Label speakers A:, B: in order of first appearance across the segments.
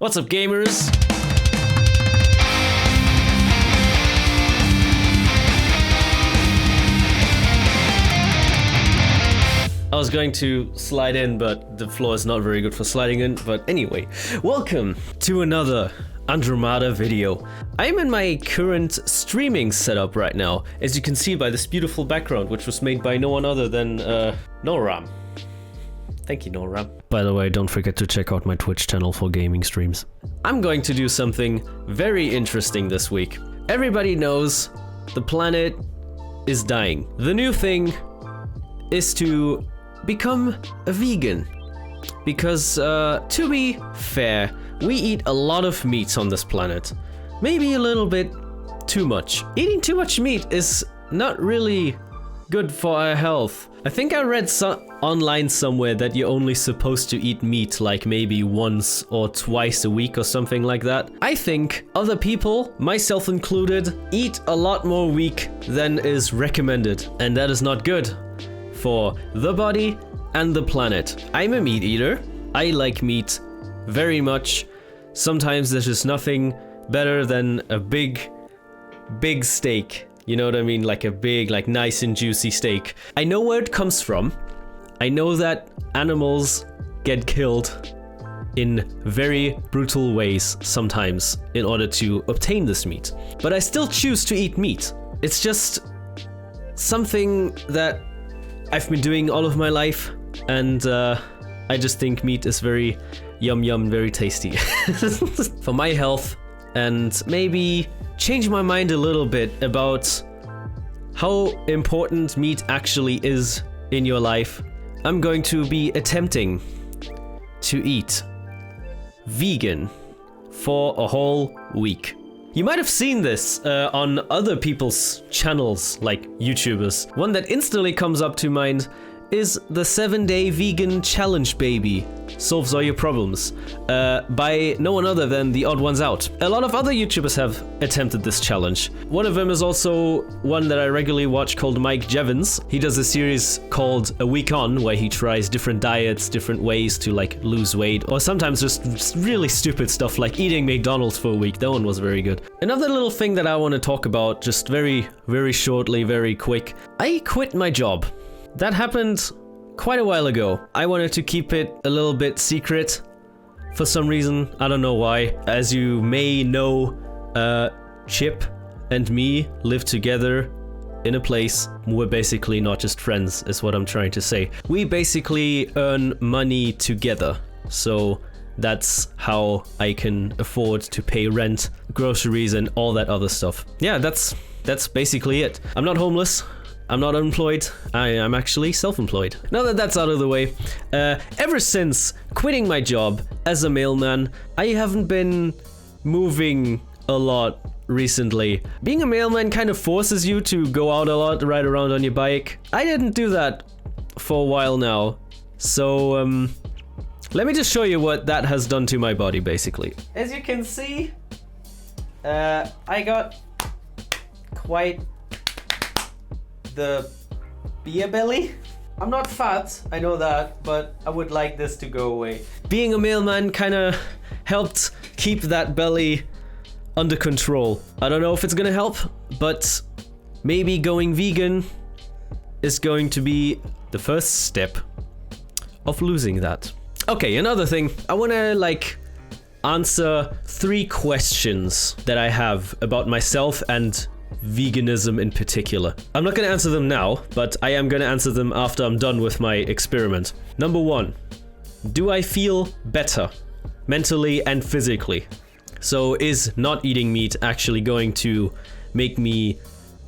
A: What's up, gamers? I was going to slide in, but the floor is not very good for sliding in. But anyway, welcome to another ANDROMADA video. I'm in my current streaming setup right now, as you can see by this beautiful background, which was made by no one other than Noram. Thank you, Noram. By the way, don't forget to check out my Twitch channel for gaming streams. I'm going to do something very interesting this week. Everybody knows the planet is dying. The new thing is to become a vegan. Because, to be fair, we eat a lot of meat on this planet. Maybe a little bit too much. Eating too much meat is not really good for our health. I think I read online somewhere that you're only supposed to eat meat like maybe once or twice a week or something like that. I think other people, myself included, eat a lot more week than is recommended, and that is not good for the body and the planet. I'm a meat eater. I like meat very much. Sometimes there's just nothing better than a big steak. You know what I mean? Like a big, like nice and juicy steak. I know where it comes from. I know that animals get killed in very brutal ways sometimes in order to obtain this meat. But I still choose to eat meat. It's just something that I've been doing all of my life, and I just think meat is very yum, very tasty. For my health, and maybe change my mind a little bit about how important meat actually is in your life, I'm going to be attempting to eat vegan for a whole week. You might have seen this on other people's channels, like YouTubers. One that instantly comes up to mind is the 7-day vegan challenge baby. Solves all your problems. By no one other than the Odd Ones Out. A lot of other YouTubers have attempted this challenge. One of them is also one that I regularly watch called Mike Jevons. He does a series called A Week On, where he tries different diets, different ways to like lose weight, or sometimes just really stupid stuff like eating McDonald's for a week. That one was very good. Another little thing that I want to talk about, just very shortly, very quick. I quit my job. That happened quite a while ago. I wanted to keep it a little bit secret for some reason. I don't know why. As you may know, Chip and me live together in a place. We're basically not just friends, is what I'm trying to say. We basically earn money together. So that's how I can afford to pay rent, groceries, and all that other stuff. Yeah, that's basically it. I'm not homeless. I'm not unemployed, I'm actually self-employed. Now that that's out of the way, ever since quitting my job as a mailman, I haven't been moving a lot recently. Being a mailman kind of forces you to go out a lot, ride around on your bike. I didn't do that for a while now, so let me just show you what that has done to my body, basically. As you can see, I got quite the beer belly. I'm not fat, I know that, but I would like this to go away. Being a mailman kind of helped keep that belly under control. I don't know if it's gonna help, but maybe going vegan is going to be the first step of losing that. Okay, another thing. I wanna answer 3 questions that I have about myself and veganism in particular. I'm not going to answer them now, but I am going to answer them after I'm done with my experiment. Number 1, do I feel better mentally and physically? So is not eating meat actually going to make me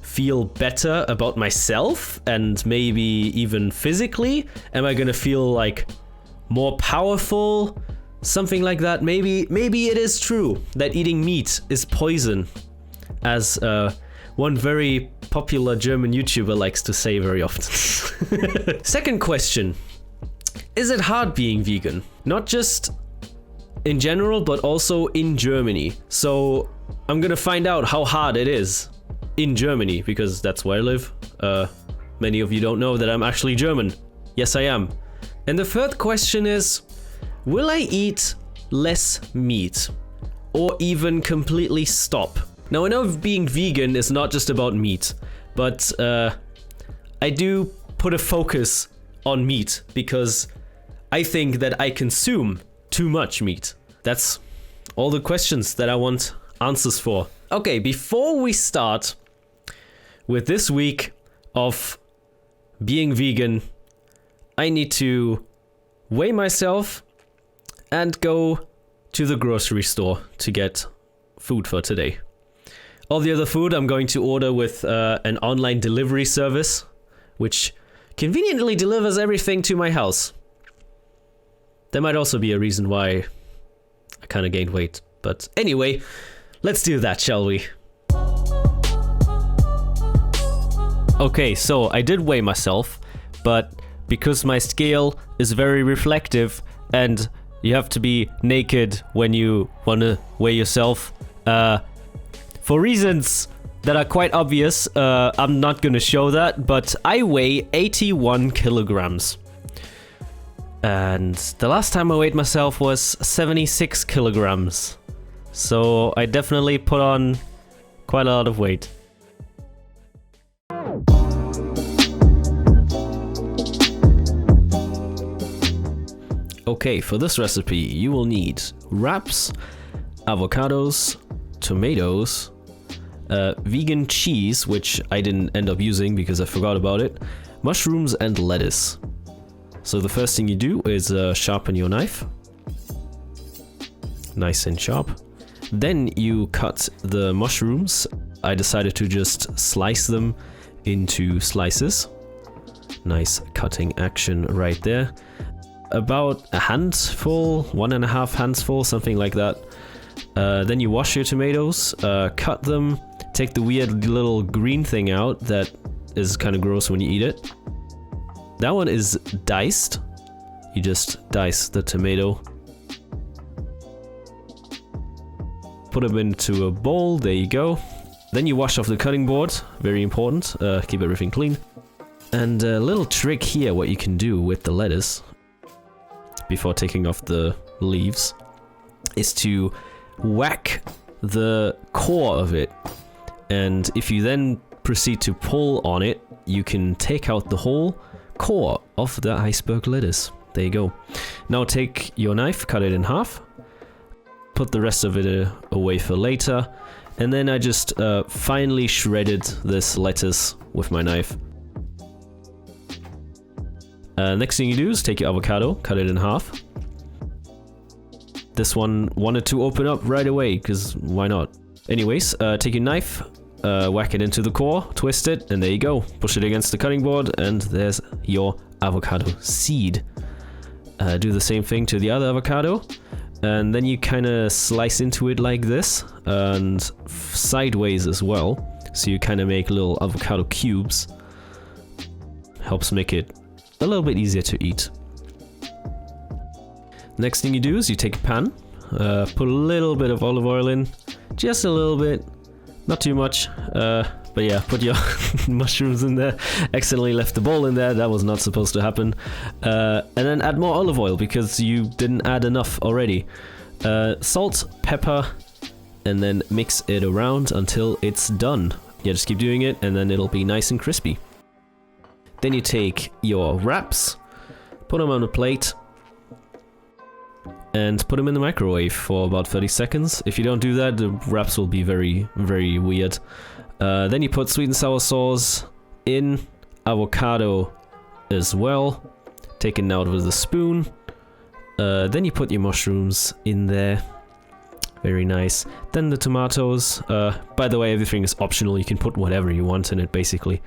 A: feel better about myself and maybe even physically? Am I going to feel like more powerful? Something like that. Maybe it is true that eating meat is poison, as one very popular German YouTuber likes to say very often. Second question. Is it hard being vegan? Not just in general, but also in Germany. So I'm gonna find out how hard it is in Germany, because that's where I live. Many of you don't know that I'm actually German. Yes, I am. And the third question is, will I eat less meat, or even completely stop. Now I know being vegan is not just about meat, but I do put a focus on meat because I think that I consume too much meat. That's all the questions that I want answers for. Okay, before we start with this week of being vegan, I need to weigh myself and go to the grocery store to get food for today. All the other food I'm going to order with an online delivery service, which conveniently delivers everything to my house. That might also be a reason why I kind of gained weight. But anyway, let's do that, shall we? Okay, so I did weigh myself, but because my scale is very reflective and you have to be naked when you want to weigh yourself, for reasons that are quite obvious, I'm not gonna show that, but I weigh 81 kilograms. And the last time I weighed myself was 76 kilograms. So I definitely put on quite a lot of weight. Okay, for this recipe you will need wraps, avocados, tomatoes, vegan cheese, which I didn't end up using because I forgot about it, mushrooms and lettuce. So the first thing you do is sharpen your knife, nice and sharp. Then you cut the mushrooms. I decided to just slice them into slices. Nice cutting action right there. About a handful, 1.5 handfuls, something like that. Then you wash your tomatoes, cut them, take the weird little green thing out that is kind of gross when you eat it. That one is diced. You just dice the tomato. Put them into a bowl, there you go. Then you wash off the cutting board, very important, keep everything clean. And a little trick here, what you can do with the lettuce, before taking off the leaves, is to whack the core of it. And if you then proceed to pull on it, you can take out the whole core of the iceberg lettuce. There you go. Now take your knife, cut it in half, put the rest of it away for later, and then I just finely shredded this lettuce with my knife. Next thing you do is take your avocado, cut it in half. This one wanted to open up right away, because why not? Anyways, take your knife, whack it into the core, twist it, and there you go. Push it against the cutting board, and there's your avocado seed. Do the same thing to the other avocado, and then you kind of slice into it like this, and sideways as well. So you kind of make little avocado cubes. Helps make it a little bit easier to eat. Next thing you do is you take a pan, put a little bit of olive oil in, just a little bit, not too much, but yeah, put your mushrooms in there. Accidentally left the bowl in there, that was not supposed to happen. And then add more olive oil because you didn't add enough already. Salt, pepper, and then mix it around until it's done. Yeah, just keep doing it and then it'll be nice and crispy. Then you take your wraps, put them on a plate, and put them in the microwave for about 30 seconds. If you don't do that, the wraps will be very, very weird. Then you put sweet and sour sauce in, avocado as well, taken out with a spoon. Then you put your mushrooms in there. Very nice. Then the tomatoes. By the way, everything is optional. You can put whatever you want in it, basically.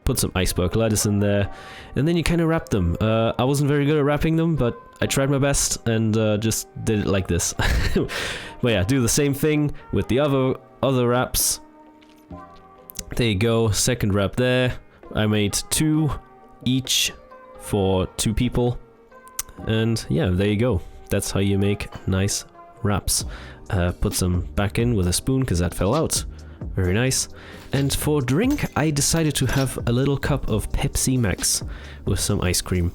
A: Put some iceberg lettuce in there, and then you kind of wrap them. I wasn't very good at wrapping them, but I tried my best and just did it like this. But yeah, do the same thing with the other wraps. There you go, second wrap there. I made 2 each for 2 people. And yeah, there you go. That's how you make nice wraps. Put some back in with a spoon because that fell out. Very nice. And for drink, I decided to have a little cup of Pepsi Max with some ice cream.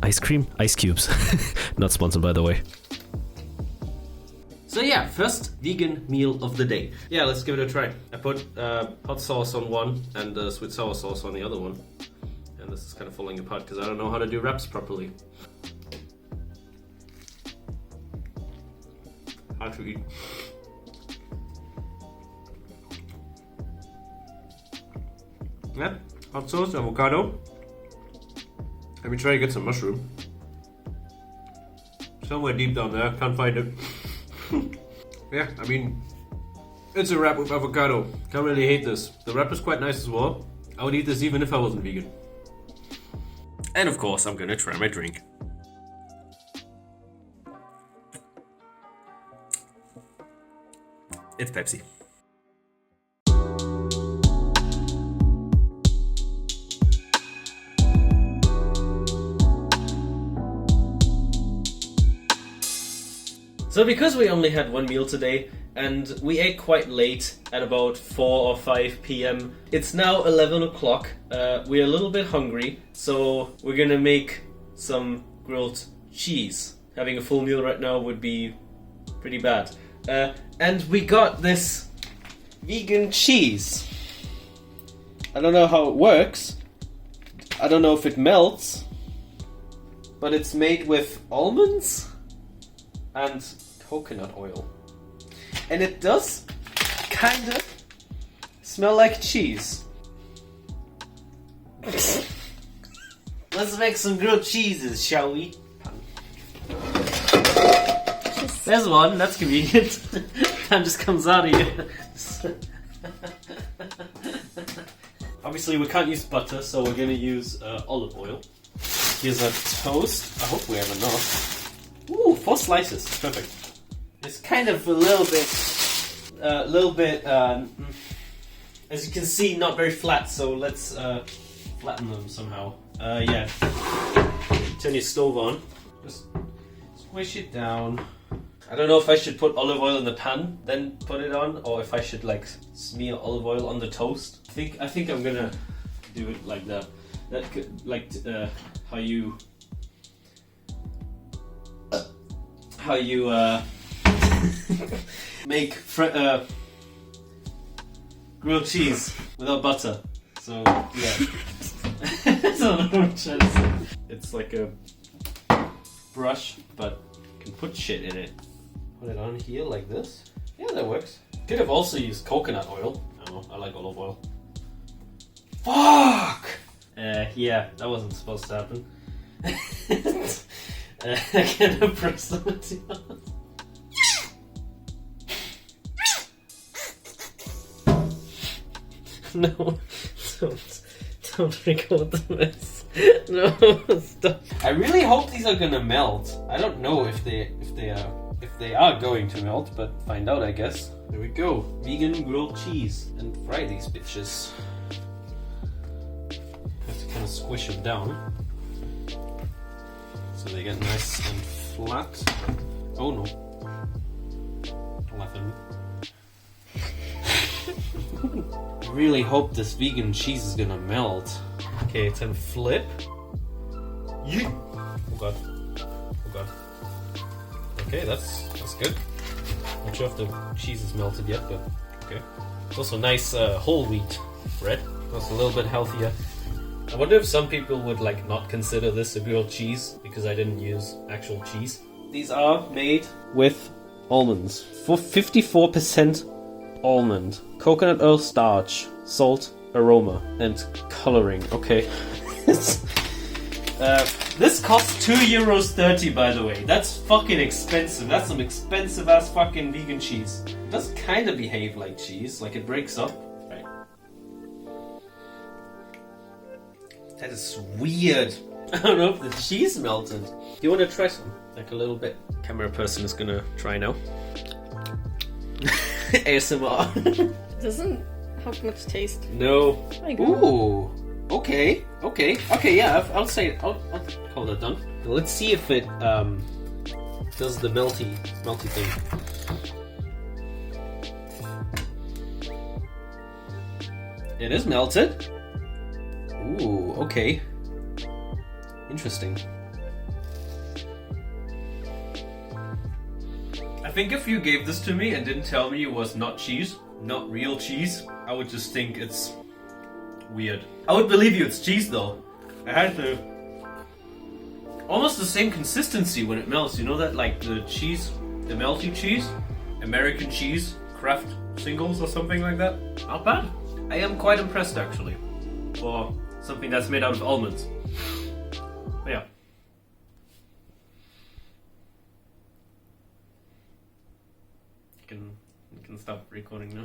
A: Ice cream? Ice cubes. Not sponsored, by the way. So yeah, first vegan meal of the day. Yeah, let's give it a try. I put hot sauce on one and sweet sour sauce on the other one. And this is kind of falling apart because I don't know how to do wraps properly. How to eat. Yeah, hot sauce, avocado. Let me try to get some mushroom. Somewhere deep down there, can't find it. Yeah, I mean, it's a wrap with avocado. Can't really hate this. The wrap is quite nice as well. I would eat this even if I wasn't vegan. And of course, I'm gonna try my drink. It's Pepsi. So because we only had one meal today, and we ate quite late at about 4 or 5 p.m. It's now 11 o'clock, we're a little bit hungry, so we're gonna make some grilled cheese. Having a full meal right now would be pretty bad. And we got this vegan cheese. I don't know how it works. I don't know if it melts, but it's made with almonds and coconut oil. And it does kind of smell like cheese. Let's make some grilled cheeses, shall we? There's one, that's convenient. Time just comes out of you. Obviously we can't use butter, so we're gonna use olive oil. Here's a toast. I hope we have enough. Ooh, 4 slices, perfect. It's kind of a little bit, as you can see, not very flat, so let's flatten them somehow. Yeah, turn your stove on, just squish it down. I don't know if I should put olive oil in the pan, then put it on, or if I should like smear olive oil on the toast. I think I'm gonna do it like that. That could, like how you make grilled cheese without butter. So yeah, I don't know what I'm trying to say. It's like a brush, but you can put shit in it. Put it on here like this. Yeah, that works. Could have also used coconut oil. I don't know, I like olive oil. Fuck! Yeah, that wasn't supposed to happen. I can't press something on. No, don't record this. No, stop. I really hope these are gonna melt. I don't know if they are going to melt, but find out, I guess. There we go. Vegan grilled cheese, and fry these bitches. Have to kind of squish them down so they get nice and flat. Oh no. Don't laugh at me. I really hope this vegan cheese is gonna melt. Okay, it's in flip. Yeah. Oh god. Oh god. Okay, that's good. Not sure if the cheese is melted yet, but okay. It's also nice whole wheat bread. It's a little bit healthier. I wonder if some people would like not consider this a grilled cheese because I didn't use actual cheese. These are made with almonds. For 54% almond, coconut oil starch, salt, aroma, and coloring. Okay. This costs €2.30, by the way. That's fucking expensive. That's some expensive ass fucking vegan cheese. It does kind of behave like cheese, like it breaks up. Right. That is weird. I don't know if the cheese melted. Do you want to try some? Like a little bit. Camera person is gonna try now. ASMR.
B: Doesn't have much taste.
A: No.
B: Oh my God.
A: Ooh. Okay. Yeah, I'll say. I'll call that done. Let's see if it does the melty thing. It is melted. Ooh. Okay. Interesting. I I think if you gave this to me and didn't tell me it was not cheese, not real cheese, I would just think it's weird. I would believe you it's cheese though. I had to. Almost the same consistency when it melts, you know that, like the cheese, the melty cheese, American cheese, Kraft singles or something like that. Not bad. I am quite impressed actually, for something that's made out of almonds. But yeah. You can stop recording now.